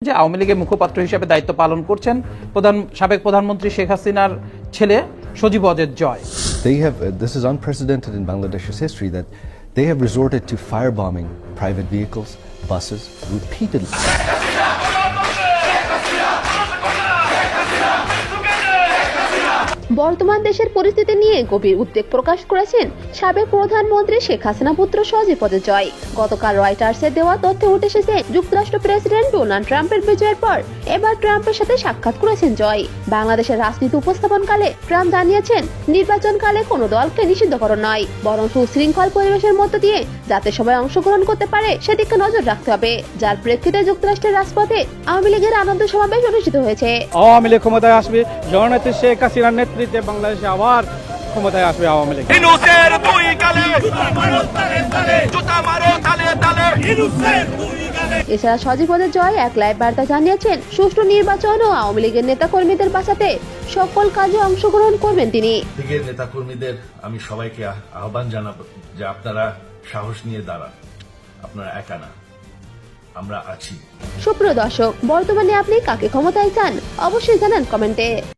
যে আওয়ামী লীগের মুখপাত্র হিসেবে দায়িত্ব পালন করছেন সাবেক প্রধানমন্ত্রী শেখ হাসিনার ছেলে Sajeeb Wazed Joy. This is unprecedented in Bangladesh's history that they have resorted to firebombing private vehicles, buses repeatedly. বর্তমান দেশের পরিস্থিতি নিয়ে গভীর উদ্বেগ প্রকাশ করেছেন সাবেক প্রধানমন্ত্রী শেখ হাসিনা পুত্র সজীব ওয়াজেদ জয়। গতকাল রয়টার্সের দেওয়া তথ্যে উঠে এসেছে যুক্তরাষ্ট্র প্রেসিডেন্ট ডোনাল্ড ট্রাম্পের বিজয়ের পর এবার ট্রাম্পের সাথে সাক্ষাৎ করেছেন জয়। বাংলাদেশের রাজনীতি উপস্থাপনকালে ট্রাম্প জানিয়েছেন নির্বাচনকালে কোনো দলকে নিষিদ্ধ করা নয়, বরং সুশৃঙ্খল পরিবেশের মধ্য দিয়ে যাতে সবাই অংশগ্রহণ করতে পারে সেদিকে নজর রাখতে হবে, যার প্রেক্ষিতে যুক্তরাষ্ট্রের রাজপথে আওয়ামী লীগের আনন্দ সমাবেশ অনুষ্ঠিত হয়েছে। আওয়ামী লীগ ক্ষমতায় আসবে, জননেত্রী শেখ হাসিনার নেতৃত্বে বাংলাদেশে আবার ক্ষমতায় আসবে আওয়ামী লীগ। এছাড়া সজীব ওয়াজেদ জয় এক লাইভ বার্তা জানিয়েছেন সুষ্ঠু নির্বাচন ও আওয়ামী লীগের নেতাকর্মীদের বাঁচাতে সকল কাজে অংশগ্রহণ করবেন তিনি। লীগের নেতাকর্মীদের আমি সবাইকে আহ্বান জানাবো যে আপনারা সাহস নিয়ে দাঁড়ান, আপনারা একা না, আমরা আছি। সুপ্রিয় দর্শক, বর্তমানে আপনি কাকে ক্ষমতায় চান অবশ্যই জানান কমেন্টে।